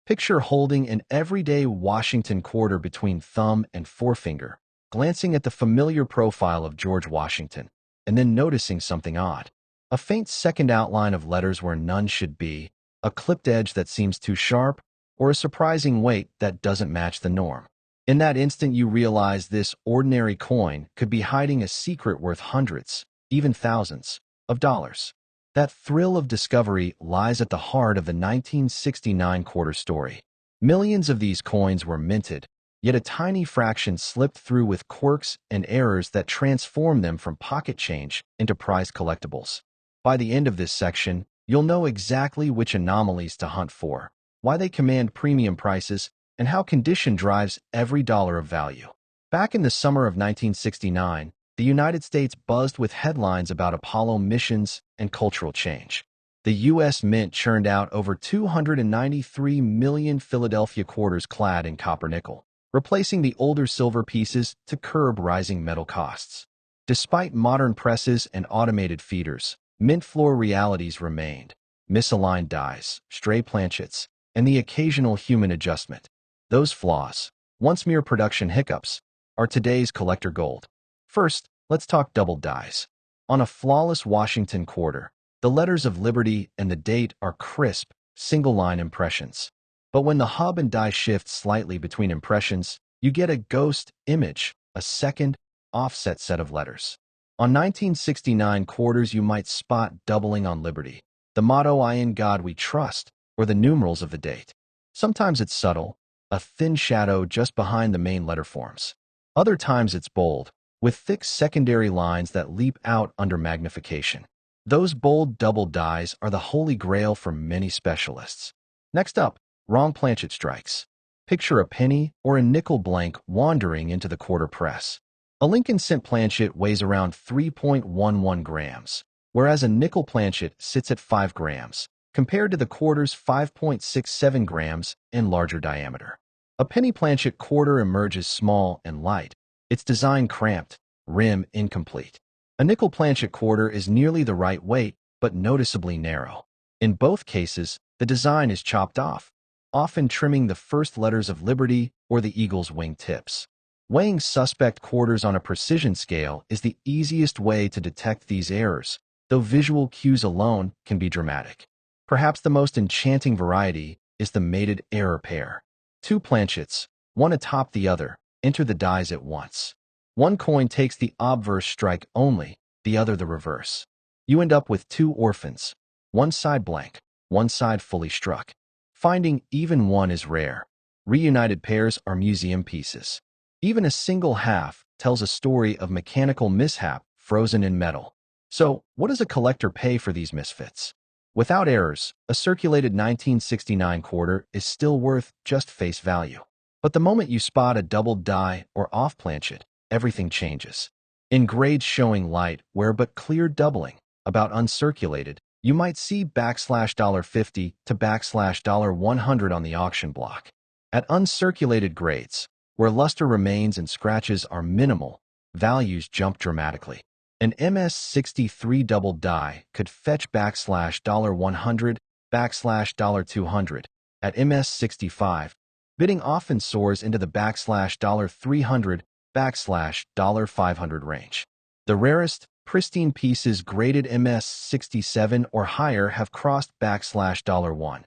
Picture holding an everyday Washington quarter between thumb and forefinger, glancing at the familiar profile of George Washington, and then noticing something odd. A faint second outline of letters where none should be, a clipped edge that seems too sharp, or a surprising weight that doesn't match the norm. In that instant, you realize this ordinary coin could be hiding a secret worth hundreds, even thousands, of dollars. That thrill of discovery lies at the heart of the 1969 quarter story. Millions of these coins were minted, yet a tiny fraction slipped through with quirks and errors that transformed them from pocket change into prized collectibles. By the end of this section, you'll know exactly which anomalies to hunt for, why they command premium prices, and how condition drives every dollar of value. Back in the summer of 1969, the United States buzzed with headlines about Apollo missions and cultural change. The U.S. Mint churned out over 293 million Philadelphia quarters clad in copper nickel, replacing the older silver pieces to curb rising metal costs. Despite modern presses and automated feeders, mint floor realities remained: misaligned dies, stray planchets, and the occasional human adjustment. Those flaws, once mere production hiccups, are today's collector gold. First, let's talk double dies. On a flawless Washington quarter, the letters of Liberty and the date are crisp, single-line impressions. But when the hub and die shift slightly between impressions, you get a ghost image, a second, offset set of letters. On 1969 quarters, you might spot doubling on Liberty, the motto "I in God we trust," or the numerals of the date. Sometimes it's subtle, a thin shadow just behind the main letter forms. Other times it's bold, with thick secondary lines that leap out under magnification. Those bold double dies are the holy grail for many specialists. Next up, wrong planchet strikes. Picture a penny or a nickel blank wandering into the quarter press. A Lincoln cent planchet weighs around 3.11 grams, whereas a nickel planchet sits at 5 grams, compared to the quarter's 5.67 grams in larger diameter. A penny planchet quarter emerges small and light, its design cramped, rim incomplete. A nickel planchet quarter is nearly the right weight, but noticeably narrow. In both cases, the design is chopped off, often trimming the first letters of Liberty or the eagle's wing tips. Weighing suspect quarters on a precision scale is the easiest way to detect these errors, though visual cues alone can be dramatic. Perhaps the most enchanting variety is the mated error pair. Two planchets, one atop the other, enter the dies at once. One coin takes the obverse strike only, the other the reverse. You end up with two orphans, one side blank, one side fully struck. Finding even one is rare. Reunited pairs are museum pieces. Even a single half tells a story of mechanical mishap frozen in metal. So, what does a collector pay for these misfits? Without errors, a circulated 1969 quarter is still worth just face value. But the moment you spot a doubled die or off planchet, everything changes. In grades showing light where but clear doubling, about uncirculated, you might see $50 to $100 on the auction block. At uncirculated grades, where luster remains and scratches are minimal, values jump dramatically. An MS-63 double die could fetch $100, $200. At MS-65, bidding often soars into the $300, $500 range. The rarest, pristine pieces graded MS-67 or higher have crossed $1,000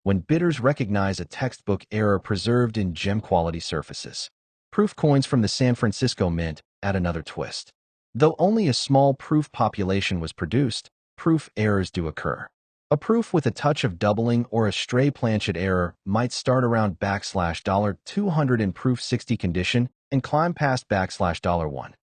when bidders recognize a textbook error preserved in gem-quality surfaces. Proof coins from the San Francisco Mint add another twist. Though only a small proof population was produced, proof errors do occur. A proof with a touch of doubling or a stray planchet error might start around $200 in proof 60 condition and climb past $1,000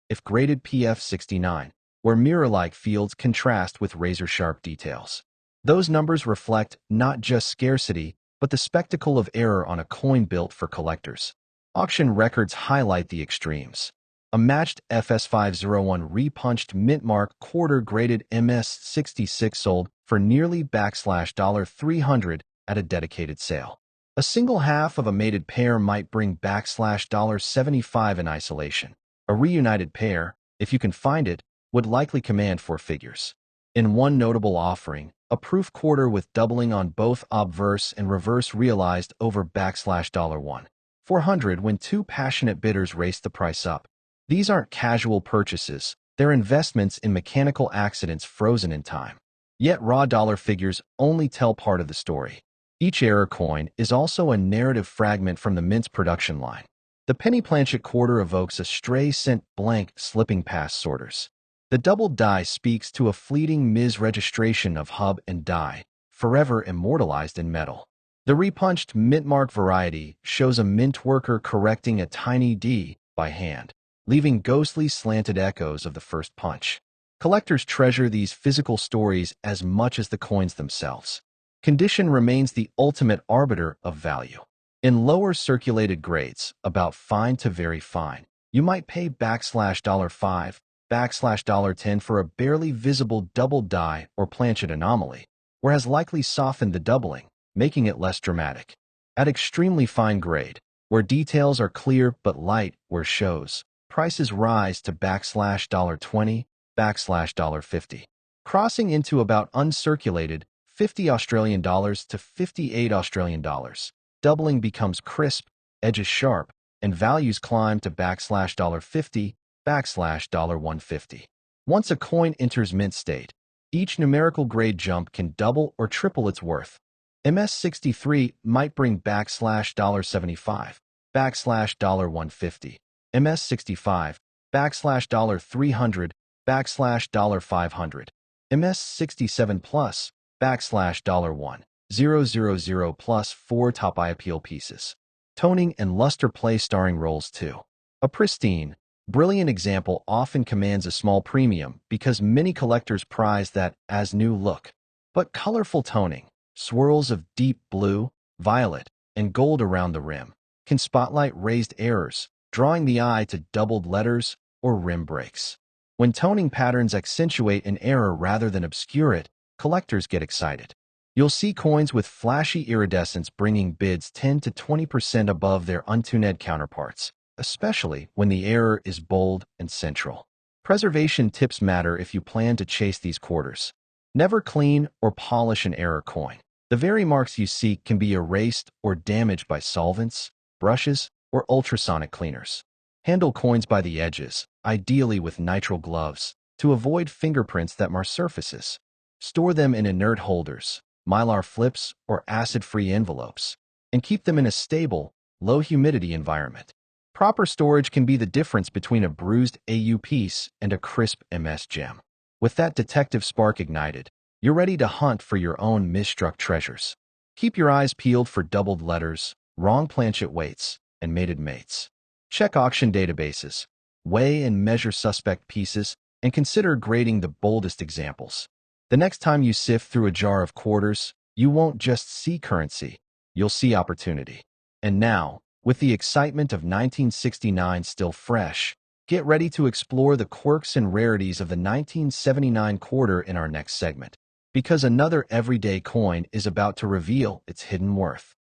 if graded PF69, where mirror-like fields contrast with razor-sharp details. Those numbers reflect not just scarcity, but the spectacle of error on a coin built for collectors. Auction records highlight the extremes. A matched FS501 repunched mint-mark quarter-graded MS-66 sold for nearly $300 at a dedicated sale. A single half of a mated pair might bring $75 in isolation. A reunited pair, if you can find it, would likely command four figures. In one notable offering, a proof quarter with doubling on both obverse and reverse realized over $1. 400 when two passionate bidders raced the price up. These aren't casual purchases, they're investments in mechanical accidents frozen in time. Yet raw dollar figures only tell part of the story. Each error coin is also a narrative fragment from the mint's production line. The penny planchet quarter evokes a stray cent blank slipping past sorters. The doubled die speaks to a fleeting misregistration of hub and die, forever immortalized in metal. The repunched mint-mark variety shows a mint worker correcting a tiny D by hand, leaving ghostly slanted echoes of the first punch. Collectors treasure these physical stories as much as the coins themselves. Condition remains the ultimate arbiter of value. In lower circulated grades, about fine to very fine, you might pay $5, $10 for a barely visible double die or planchet anomaly, whereas likely softened the doubling, making it less dramatic. At extremely fine grade, where details are clear but light where shows, prices rise to $20, $50. Crossing into about uncirculated $50 to $58. Doubling becomes crisp, edges sharp, and values climb to $50, $150. Once a coin enters mint state, each numerical grade jump can double or triple its worth. MS63 might bring $75, $150. MS65, $300, $500. MS67 plus, $1,000 plus 4 top eye appeal pieces. Toning and luster play starring roles too. A pristine, brilliant example often commands a small premium because many collectors prize that as new look. But colorful toning, swirls of deep blue, violet, and gold around the rim, can spotlight raised errors, drawing the eye to doubled letters or rim breaks. When toning patterns accentuate an error rather than obscure it, collectors get excited. You'll see coins with flashy iridescence bringing bids 10 to 20% above their untuned counterparts, especially when the error is bold and central. Preservation tips matter if you plan to chase these quarters. Never clean or polish an error coin. The very marks you seek can be erased or damaged by solvents, brushes, or ultrasonic cleaners. Handle coins by the edges, ideally with nitrile gloves, to avoid fingerprints that mar surfaces. Store them in inert holders, mylar flips, or acid-free envelopes, and keep them in a stable, low-humidity environment. Proper storage can be the difference between a bruised AU piece and a crisp MS gem. With that detective spark ignited, you're ready to hunt for your own misstruck treasures. Keep your eyes peeled for doubled letters, wrong planchet weights, and mated mates. Check auction databases, weigh and measure suspect pieces, and consider grading the boldest examples. The next time you sift through a jar of quarters, you won't just see currency, you'll see opportunity. And now, with the excitement of 1969 still fresh, get ready to explore the quirks and rarities of the 1979 quarter in our next segment, because another everyday coin is about to reveal its hidden worth.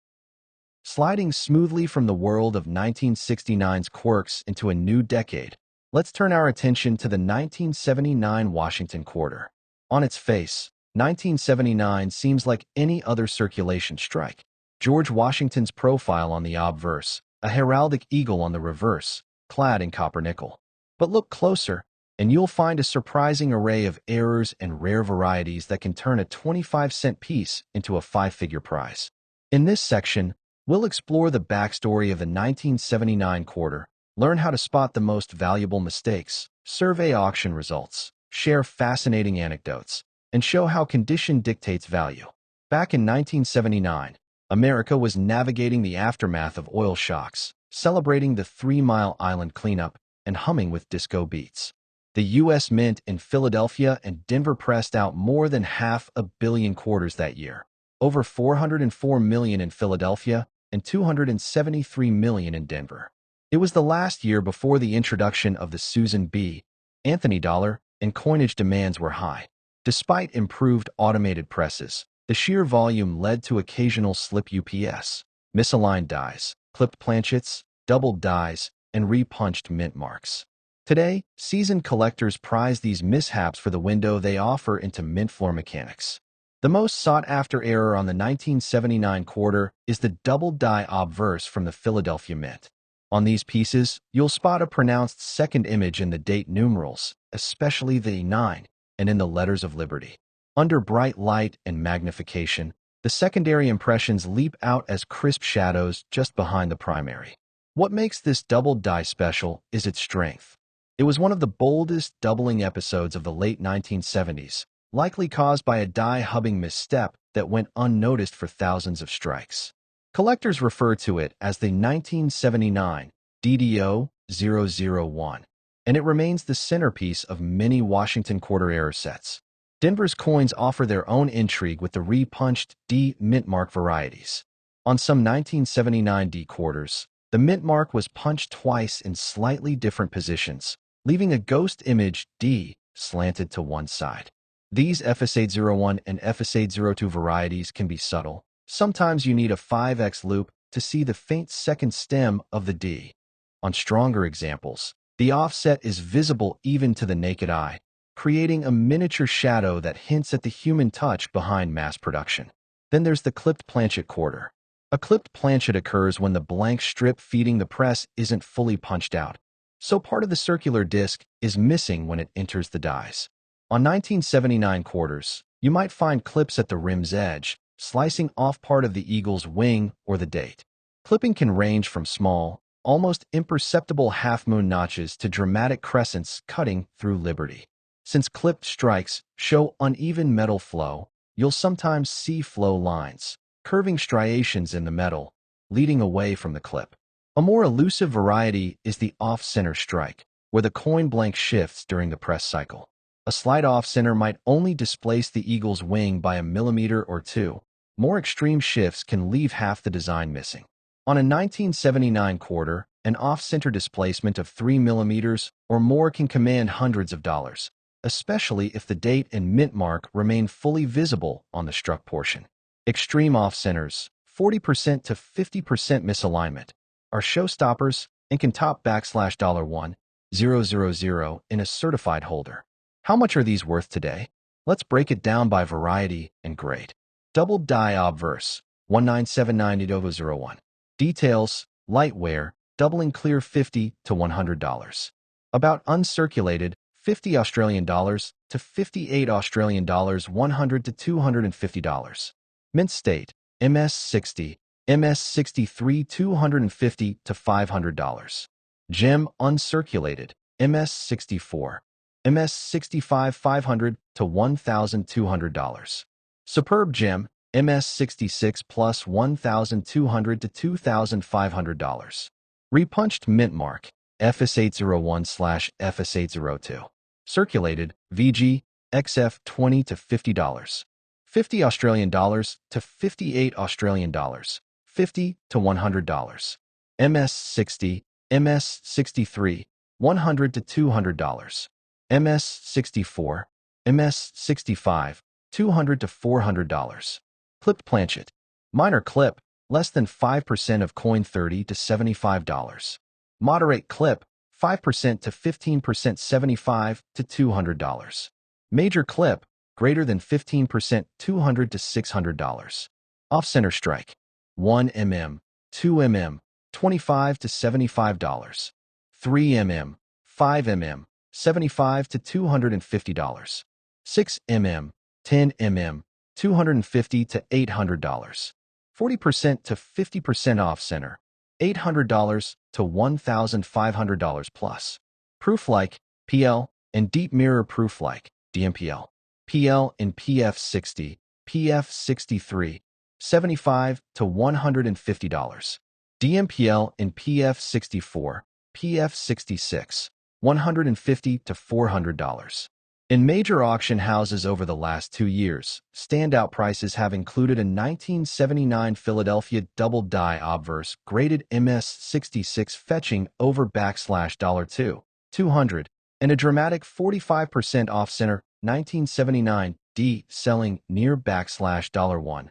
Sliding smoothly from the world of 1969's quirks into a new decade, let's turn our attention to the 1979 Washington quarter. On its face, 1979 seems like any other circulation strike. George Washington's profile on the obverse, a heraldic eagle on the reverse, clad in copper nickel. But look closer, and you'll find a surprising array of errors and rare varieties that can turn a 25-cent piece into a five-figure prize. In this section, we'll explore the backstory of the 1979 quarter, learn how to spot the most valuable mistakes, survey auction results, share fascinating anecdotes, and show how condition dictates value. Back in 1979, America was navigating the aftermath of oil shocks, celebrating the 3 Mile Island cleanup, and humming with disco beats. The U.S. Mint in Philadelphia and Denver pressed out more than $500 million quarters that year, over 404 million in Philadelphia and 273 million in Denver. It was the last year before the introduction of the Susan B. Anthony dollar, and coinage demands were high. Despite improved automated presses, the sheer volume led to occasional slip UPS, misaligned dies, clipped planchets, doubled dies, and repunched mint marks. Today, seasoned collectors prize these mishaps for the window they offer into mint floor mechanics. The most sought-after error on the 1979 quarter is the double-die obverse from the Philadelphia Mint. On these pieces, you'll spot a pronounced second image in the date numerals, especially the 9, and in the letters of liberty. Under bright light and magnification, the secondary impressions leap out as crisp shadows just behind the primary. What makes this double die special is its strength. It was one of the boldest doubling episodes of the late 1970s, likely caused by a die hubbing misstep that went unnoticed for thousands of strikes. Collectors refer to it as the 1979 DDO-001, and it remains the centerpiece of many Washington quarter error sets. Denver's coins offer their own intrigue with the re-punched D mint mark varieties. On some 1979 D quarters, the mint mark was punched twice in slightly different positions, leaving a ghost image D slanted to one side. These FS801 and FS802 varieties can be subtle. Sometimes you need a 5x loop to see the faint second stem of the D. On stronger examples, the offset is visible even to the naked eye, creating a miniature shadow that hints at the human touch behind mass production. Then there's the clipped planchet quarter. A clipped planchet occurs when the blank strip feeding the press isn't fully punched out, so part of the circular disc is missing when it enters the dies. On 1979 quarters, you might find clips at the rim's edge, slicing off part of the eagle's wing or the date. Clipping can range from small, almost imperceptible half-moon notches to dramatic crescents cutting through liberty. Since clipped strikes show uneven metal flow, you'll sometimes see flow lines, curving striations in the metal, leading away from the clip. A more elusive variety is the off-center strike, where the coin blank shifts during the press cycle. A slight off-center might only displace the eagle's wing by a millimeter or two. More extreme shifts can leave half the design missing. On a 1979 quarter, an off-center displacement of 3 millimeters or more can command hundreds of dollars, especially if the date and mint mark remain fully visible on the struck portion. Extreme off-centers, 40% to 50% misalignment, are showstoppers and can top $1,000 in a certified holder. How much are these worth today? Let's break it down by variety and grade. Double die obverse, 1979001. Details, light wear, doubling clear $50 to $100. About uncirculated, $50 Australian dollars to $58 Australian dollars, $100 to $250. Mint state, MS60, MS63 $250 to $500. Gem uncirculated, MS64, MS65 $500 to $1,200. Superb gem, MS66 plus $1,200 to $2,500. Repunched mint mark, FS801/FS802. Circulated, VG, XF $20 to $50. $50 Australian dollars to $58 Australian dollars, $50 to $100. MS60, MS63, $100 to $200. MS64, MS65, $200 to $400. Clipped planchet, minor clip, less than 5% of coin, $30 to $75. Moderate clip, 5% to 15%, $75 to $200. Major clip, greater than 15%, $200 to $600. Off-center strike, 1 mm, 2 mm, $25 to $75. 3 mm, 5 mm, $75 to $250. 6 mm, 10 mm, $250 to $800. 40% to 50% off-center, $800 to $1,500 plus. Proof-like, PL, and deep mirror proof-like, DMPL. PL in PF60, PF63, $75 to $150. DMPL in PF64, PF66, $150 to $400. In major auction houses over the last 2 years, standout prices have included a 1979 Philadelphia double die obverse graded MS66 fetching over $200, and a dramatic 45% off-center 1979 D selling near $100.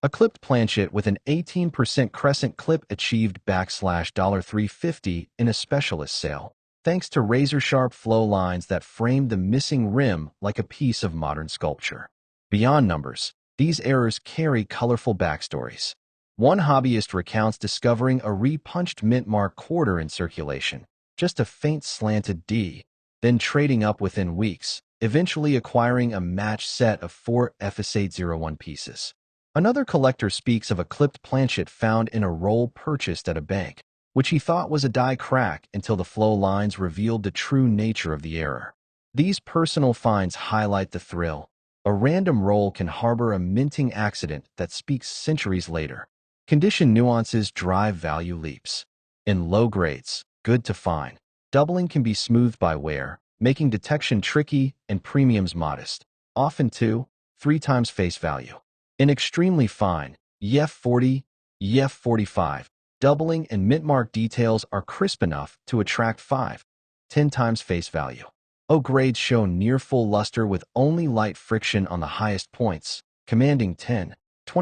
A clipped planchet with an 18% crescent clip achieved $350 in a specialist sale, thanks to razor-sharp flow lines that framed the missing rim like a piece of modern sculpture. Beyond numbers, these errors carry colorful backstories. One hobbyist recounts discovering a repunched mint mark quarter in circulation, just a faint slanted D, then trading up within weeks, eventually acquiring a matched set of 4 FS801 pieces. Another collector speaks of a clipped planchet found in a roll purchased at a bank, which he thought was a die crack until the flow lines revealed the true nature of the error. These personal finds highlight the thrill. A random roll can harbor a minting accident that speaks centuries later. Condition nuances drive value leaps. In low grades, good to fine, doubling can be smoothed by wear, making detection tricky and premiums modest, often 2-3 times face value. In extremely fine, EF40, EF45, doubling and mint mark details are crisp enough to attract 5-10 times face value. O grades show near full luster with only light friction on the highest points, commanding 10-20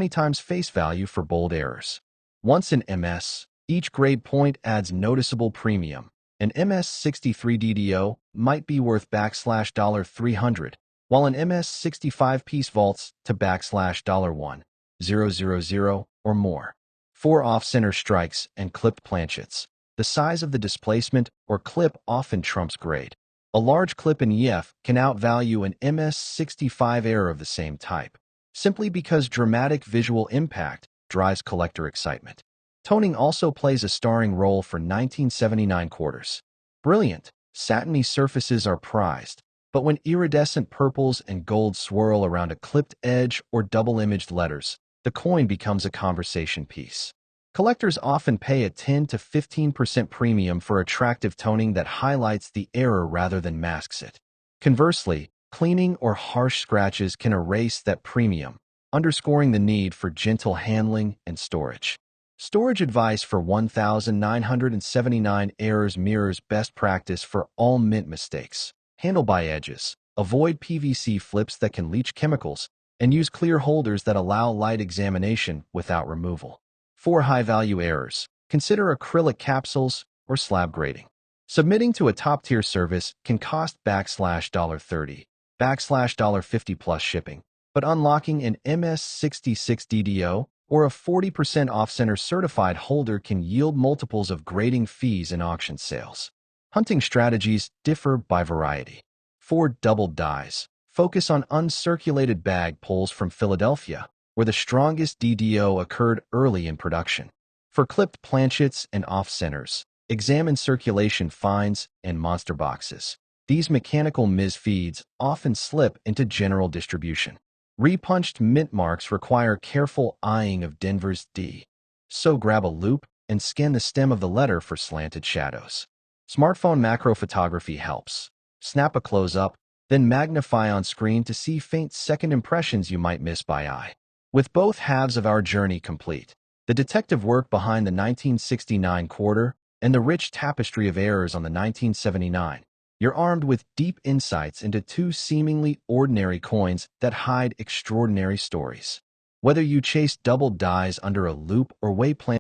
times face value for bold errors. Once in MS, each grade point adds noticeable premium. An MS63 DDO might be worth $300, while an MS65 piece vaults to $1,000 or more. 4 off-center strikes and clipped planchets. The size of the displacement or clip often trumps grade. A large clip in EF can outvalue an MS65 error of the same type, simply because dramatic visual impact drives collector excitement. Toning also plays a starring role for 1979 quarters. Brilliant, satiny surfaces are prized, but when iridescent purples and gold swirl around a clipped edge or double-imaged letters, the coin becomes a conversation piece. Collectors often pay a 10 to 15% premium for attractive toning that highlights the error rather than masks it. Conversely, cleaning or harsh scratches can erase that premium, underscoring the need for gentle handling and storage. Storage advice for 1979 errors mirrors best practice for all mint mistakes. Handle by edges. Avoid PVC flips that can leach chemicals, and use clear holders that allow light examination without removal. For high-value errors, consider acrylic capsules or slab grading. Submitting to a top-tier service can cost $30, $50 plus shipping, but unlocking an MS66 DDO or a 40% off-center certified holder can yield multiples of grading fees in auction sales. Hunting strategies differ by variety. For doubled dies, focus on uncirculated bag pulls from Philadelphia, where the strongest DDO occurred early in production. For clipped planchets and off-centers, examine circulation finds and monster boxes. These mechanical Ms. feeds often slip into general distribution. Repunched mint marks require careful eyeing of Denver's D. So grab a loupe and scan the stem of the letter for slanted shadows. Smartphone macro photography helps. Snap a close-up, then magnify on screen to see faint second impressions you might miss by eye. With both halves of our journey complete, the detective work behind the 1969 quarter and the rich tapestry of errors on the 1979, you're armed with deep insights into 2 seemingly ordinary coins that hide extraordinary stories. Whether you chase doubled dies under a loupe or weigh